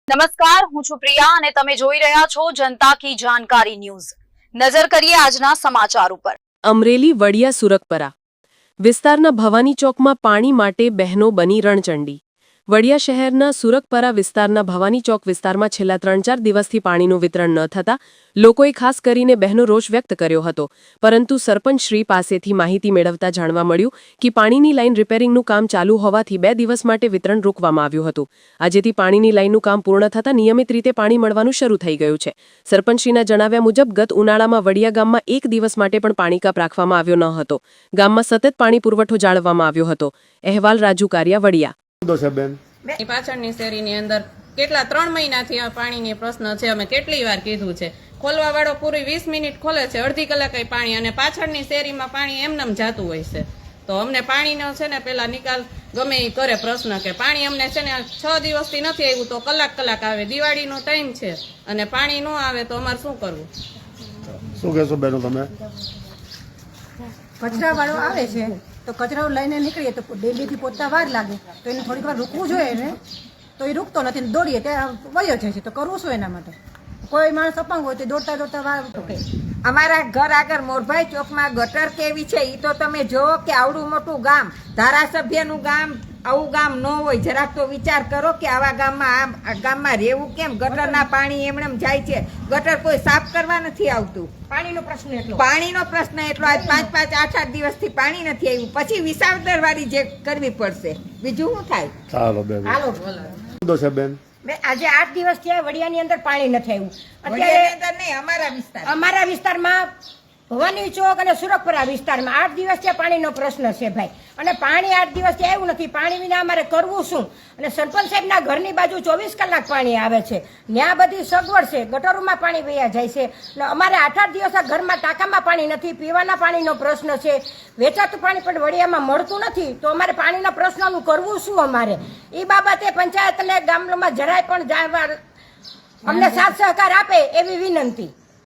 નમસ્કાર, હું છું પ્રિયા અને તમે જોઈ રહ્યા છો જનતા કી જાણકારી ન્યૂઝ। નજર કરીએ આજના સમાચાર ઉપર। અમરેલી વડિયા સુરકપરા વિસ્તારના ભવાની ચોકમાં પાણી માટે બહેનો બની રણચંડી। વડિયા શહેરના સુરકપરા વિસ્તારના ભવાની ચોક વિસ્તારમાં છેલ્લા 3-4 દિવસથી પાણીનું વિતરણ ન થતા લોકોએ ખાસ કરીને બહેનો રોષ વ્યક્ત કર્યો હતો, પરંતુ સરપંચ શ્રી પાસેથી માહિતી મેળવતા જાણવા મળ્યું કે પાણીની લાઇન રિપેરિંગનું કામ ચાલુ હોવાથી 2 દિવસ માટે વિતરણ રોકવામાં આવ્યું હતું। આજેથી પાણીની લાઇનનું કામ પૂર્ણ થતાં નિયમિત રીતે પાણી મળવાનું શરૂ થઈ ગયું છે। સરપંચશ્રીના જણાવ્યા મુજબ ગત ઉનાળામાં વડિયા ગામમાં 1 દિવસ માટે પણ પાણી કાપ રાખવામાં આવ્યો ન હતો। ગામમાં સતત પાણી પુરવઠો જાળવવામાં આવ્યો હતો। અહેવાલ રાજુ કારિયા, વડિયા। પાછળની શેરીની અંદર કેટલા 3 મહિનાથી આ પાણીની પ્રશ્ન છે। અમે કેટલી વાર કીધું છે, ખોલવા વાળો પૂરી 20 મિનિટ ખોલે છે, અડધી કલાકે પાણી, અને પાછળની શેરીમાં પાણી એમનેમ જાતું હોય છે। તો અમને પાણીનો છે ને પેલા નિકાલ ગમે એ કરે પ્રશ્ન કે પાણી અમને છે ને 6 દિવસથી નથી આવ્યું તો કલાક આવે। દિવાળીનો ટાઈમ છે અને પાણી ન આવે તો અમારે શું કરવું? શું કહેશો બેનો તમે? કચરા વાળો આવે છે તો કચરો લઈને નીકળીએ તો ડેલીથી પોતા વાર લાગે તો એને થોડીક વાર રૂકવું જોઈએ ને, તો એ રૂકતો નથી, દોડીએ ત્યાં વયો જાય છે। તો કરવું શું એના માટે? કોઈ માણસ અપંગ હોય તો દોડતા વાર અમારા ઘર આગળ મોરભાઈ ચોકમાં ગટર કેવી છે એ તો તમે જોવો કે આવડું મોટું ગામ, ધારાસભ્યનું ગામ, આવું ગામ ન હોય। જરાક તો વિચાર કરો કે આવા ગામમાં રહેવું કેમ? ગટરના પાણી એમનેમ જાય છે, ગટર કોઈ સાફ કરવા નથી આવતું। પાણીનો પ્રશ્ન એટલો આજ 5-5, 8-8 દિવસથી પાણી નથી આવ્યું, પછી વિસાવદર વાળી જે કરવી પડશે, બીજું શું થાય? ચાલો બેન, હાલો બેન આજે 8 દિવસ થયા વડિયાની અંદર પાણી નથી આવ્યું। અત્યારે અમારા વિસ્તારમાં ભવાની ચોક અને સુરકપરા વિસ્તારમાં 8 દિવસથી પાણીનો પ્રશ્ન છે ભાઈ, અને પાણી 8 દિવસથી આવ્યું નથી। પાણી વિના અમારે કરવું શું? અને સરપંચ સાહેબના ઘરની બાજુ 24 કલાક પાણી આવે છે, ત્યાં બધી સગવડ છે, ગટરોમાં પાણી વયા જાય છે, અને અમારે 8-8 દિવસ ઘરમાં ટાંકામાં પાણી નથી, પીવાના પાણીનો પ્રશ્ન છે, વેચાતું પાણી પણ વડિયામાં મળતું નથી। તો અમારે પાણીના પ્રશ્નનું કરવું શું? અમારે એ બાબતે પંચાયત અને ગામમાં જરાય પણ અમને સાથ સહકાર આપે એવી વિનંતી।